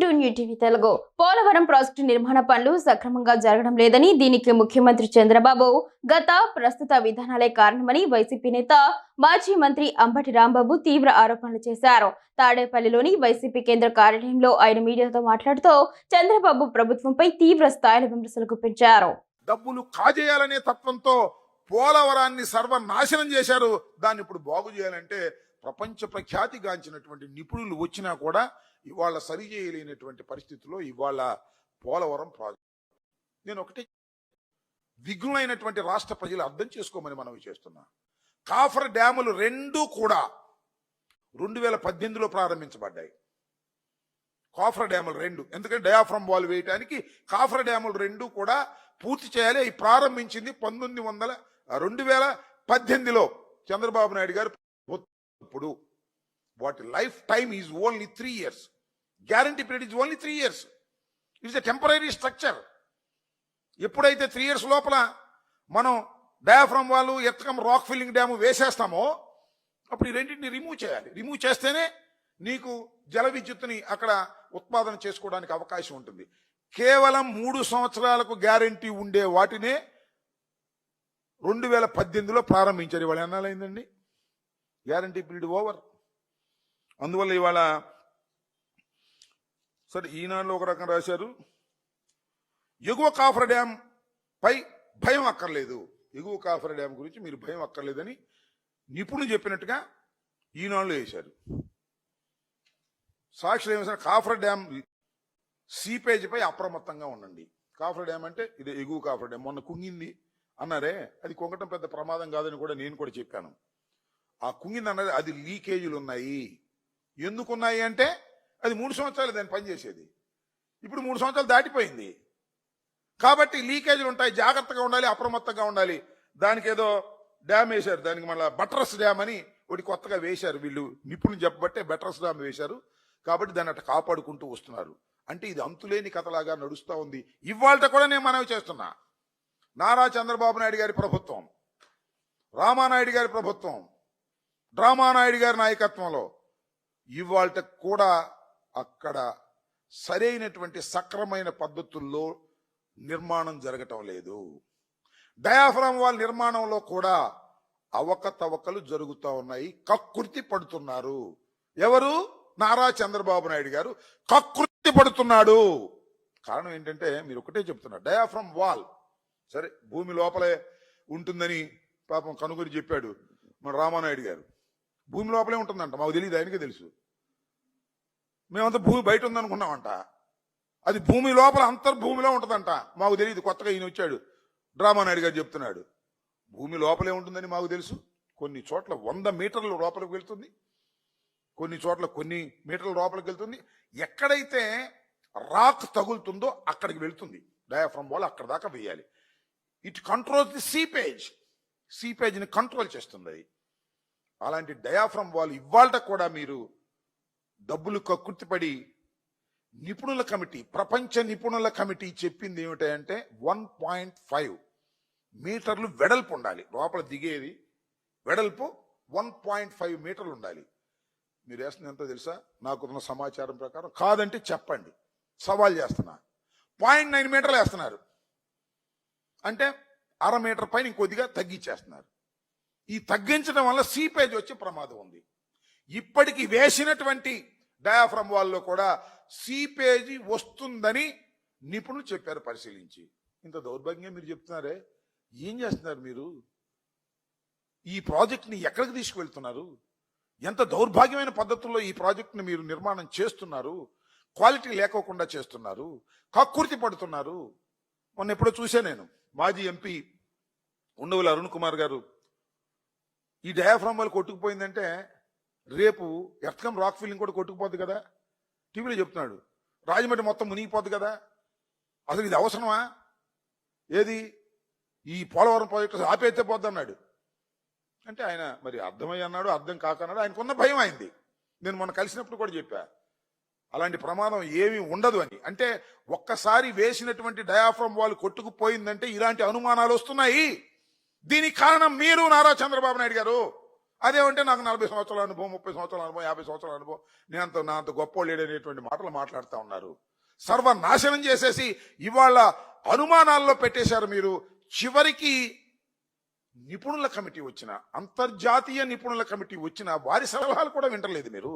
To new TV Telugu. Polavaram project నిర్మాణ పనులు సక్రమంగా జరగడం లేదని, దీనికి ముఖ్యమంత్రి చంద్రబాబు ప్రస్తుత విధానాలే కారణమని వైసీపీ నేత మాజీ మంత్రి అంబటి రాంబాబు తీవ్ర ఆరోపణలు చేశారు. తాడేపల్లిలోని వైసీపీ కేంద్ర కార్యాలయంలో ఆయన మీడియాతో మాట్లాడుతూ చంద్రబాబు ప్రభుత్వంపై తీవ్ర స్థాయిలో విమర్శలు గుప్పించారు. డబ్బులు కాజేయాలనే తత్వంతో పోలవరాన్ని సర్వనాశనం చేశారు. దాన్ని ఇప్పుడు బాగు చేయాలంటే ప్రపంచ ప్రఖ్యాతిగాంచినటువంటి నిపుణులు వచ్చినా కూడా ఇవాళ సరి చేయలేనటువంటి పరిస్థితుల్లో ఇవాళ పోలవరం ప్రాజెక్టు. నేను ఒకటే విఘ్నులైనటువంటి రాష్ట్ర ప్రజలు అర్థం చేసుకోమని మనవి చేస్తున్నా. కాఫర్ డ్యాములు రెండూ కూడా 2018లో ప్రారంభించబడ్డాయి. కాఫర్ డ్యాములు రెండు, ఎందుకంటే డయాఫ్రమ్ వాల్ వేయడానికి కాఫర్ డ్యాములు రెండు కూడా పూర్తి చేయాలి. అవి ప్రారంభించింది 2018లో చంద్రబాబు నాయుడు గారు. ఇప్పుడు వాటి life time is only 3 years. Guarantee period is only 3 years. It's a temporary structure. ఎప్పుడైతే 3 years లోపల మనం డయాఫ్రమ్ వాళ్ళు ఎత్తకం రాక్ ఫిల్లింగ్ డ్యాము వేసేస్తామో అప్పుడు ఈ రెండింటిని రిమూవ్ చేయాలి. రిమూవ్ చేస్తేనే నీకు జల విద్యుత్తుని అక్కడ ఉత్పాదన చేసుకోవడానికి అవకాశం ఉంటుంది. కేవలం 3 సంవత్సరాలకు గ్యారంటీ ఉండే వాటినే 2018లో ప్రారంభించారు. ఇవాళ ఎన్నాళ్ళైందండి? Guarantee period over. అందువల్ల ఇవాళ సరే ఈనాడులో ఒక రకం రాశారు, ఎగువ కాఫర్ డ్యామ్ పై భయం అక్కర్లేదు, ఎగువ కాఫర్ డ్యామ్ గురించి మీరు భయం అక్కర్లేదని నిపుణులు చెప్పినట్టుగా ఈనాడులో వేశారు. సాక్షులు ఏమేసారు, కాఫర్ డ్యామ్ సీపేజ్పై అప్రమత్తంగా ఉండండి. కాఫర్ డ్యామ్ అంటే ఇది ఎగువ కాఫర్ డ్యామ్. మొన్న కుంగింది అన్నారే, అది కుంగటం పెద్ద ప్రమాదం కాదని కూడా నేను కూడా చెప్పాను. ఆ కుంగింది అన్నది అది లీకేజీలు ఉన్నాయి. ఎందుకున్నాయి అంటే అది 3 సంవత్సరాలు దాన్ని పనిచేసేది. ఇప్పుడు 3 సంవత్సరాలు దాటిపోయింది కాబట్టి లీకేజీలు ఉంటాయి. జాగ్రత్తగా ఉండాలి, అప్రమత్తంగా ఉండాలి. దానికి ఏదో డ్యామ్ వేశారు, దానికి మళ్ళీ బట్రస్ డ్యామ్ అని ఒకటి కొత్తగా వేశారు. వీళ్ళు నిపుణులు చెప్పబట్టే బట్రస్ డ్యామ్ వేశారు. కాబట్టి దాన్ని అట్లా కాపాడుకుంటూ వస్తున్నారు. అంటే ఇది అంతులేని కథలాగా నడుస్తూ ఉంది. ఇవాళ కూడా నేను మనవి చేస్తున్నా, నారా చంద్రబాబు నాయుడు గారి ప్రభుత్వం, రామానాయుడు గారి ప్రభుత్వం, డ్రామానాయుడు గారి నాయకత్వంలో ఇవాళ కూడా అక్కడ సరైనటువంటి సక్రమైన పద్ధతుల్లో నిర్మాణం జరగటం లేదు. డయాఫ్రామ్ వాల్ నిర్మాణంలో కూడా అవకతవకలు జరుగుతూ ఉన్నాయి. కక్కుర్తి పడుతున్నారు. ఎవరు? నారా చంద్రబాబు నాయుడు గారు కక్కుర్తి పడుతున్నాడు. కారణం ఏంటంటే మీరు ఒకటే చెప్తున్నారు, డయాఫ్రామ్ వాల్ సరే భూమి లోపలే ఉంటుందని పాపం కనుగొని చెప్పాడు మన రామానాయుడు గారు. భూమి లోపలే ఉంటుందంట, మాకు తెలియదు, ఆయనకే తెలుసు. మేమంతా భూమి బయట ఉందనుకున్నామంట. అది భూమి లోపల అంతర్భూమిలో ఉంటుందంట, మాకు తెలియదు. కొత్తగా ఈయన వచ్చాడు, రామానాయుడు గారు చెప్తున్నాడు భూమి లోపలే ఉంటుందని మాకు తెలుసు. కొన్ని చోట్ల 100 మీటర్లు లోపలికి వెళ్తుంది, కొన్ని చోట్ల కొన్ని మీటర్ల లోపలికి వెళ్తుంది. ఎక్కడైతే రాక్ తగులుతుందో అక్కడికి వెళ్తుంది డయాఫ్రమ్ వాల్, అక్కడ దాకా వేయాలి. ఇట్ కంట్రోల్స్ ది సీపేజ్ని కంట్రోల్ చేస్తుంది. అలాంటి డయాఫ్రమ్ వాల్ ఇవాళ కూడా మీరు డబ్బులు కక్కుర్తిపడి నిపుణుల కమిటీ, ప్రపంచ నిపుణుల కమిటీ చెప్పింది ఏమిటంటే 1.5 మీటర్లు వెడల్పు ఉండాలి. లోపల దిగేది వెడల్పు 1.5 మీటర్లు ఉండాలి. మీరు వేస్తుంది ఎంతో తెలుసా? నాకున్న సమాచారం ప్రకారం కాదంటే చెప్పండి, సవాల్ చేస్తున్నా. 0.9 మీటర్లు వేస్తున్నారు. అంటే 1/2 మీటర్ పైన ఇంకొద్దిగా తగ్గించేస్తున్నారు. ఈ తగ్గించడం వల్ల సీపేజ్ వచ్చే ప్రమాదం ఉంది. ఇప్పటికి వేసినటువంటి డయాఫ్రమ్ వాల్లో కూడా సీపేజీ వస్తుందని నిపుణులు చెప్పారు పరిశీలించి. ఇంత దౌర్భాగ్యం మీరు చెప్తున్నారే, ఏం చేస్తున్నారు మీరు? ఈ ప్రాజెక్ట్ని ఎక్కడికి తీసుకువెళ్తున్నారు? ఎంత దౌర్భాగ్యమైన పద్ధతుల్లో ఈ ప్రాజెక్టుని మీరు నిర్మాణం చేస్తున్నారు. క్వాలిటీ లేకోకుండా చేస్తున్నారు, కక్కుర్తి పడుతున్నారు. మొన్న ఎప్పుడో చూసా నేను, మాజీ ఎంపీ ఉండవల్లి అరుణ్ కుమార్ గారు ఈ డయాఫ్రామ్ వాళ్ళు కొట్టుకుపోయిందంటే రేపు ఎర్త్కం రాక్ ఫిల్లింగ్ కూడా కొట్టుకుపోద్ది కదా, టీవీలో చెప్తున్నాడు. రాజమండ్రి మొత్తం మునిగిపోద్ది కదా. అసలు ఇది అవసరమా? ఏది ఈ పోలవరం ప్రాజెక్టు ఆపేస్తే పోద్ది అన్నాడు. అంటే ఆయన మరి అర్థమై అన్నాడు, అర్థం కాకన్నాడు. ఆయనకున్న భయం అయింది. నేను మొన్న కలిసినప్పుడు కూడా చెప్పా, అలాంటి ప్రమాదం ఏమీ ఉండదు అని. అంటే ఒక్కసారి వేసినటువంటి డయాఫ్రమ్ వాల్ కొట్టుకుపోయిందంటే ఇలాంటి అనుమానాలు వస్తున్నాయి. దీనికి కారణం మీరు, నారా చంద్రబాబు నాయుడు గారు. అదేమంటే నాకు 40 సంవత్సరాల అనుభవం, 30 సంవత్సరాల అనుభవం, 50 సంవత్సరాల అనుభవం, నా అంత గొప్పోళ్ళు అనేటువంటి మాటలు మాట్లాడుతూ ఉన్నారు. సర్వనాశనం చేసేసి ఇవాళ అనుమానాల్లో పెట్టేశారు మీరు. చివరికి నిపుణుల కమిటీ వచ్చిన, అంతర్జాతీయ నిపుణుల కమిటీ వచ్చిన వారి సలహాలు కూడా వింటలేదు మీరు.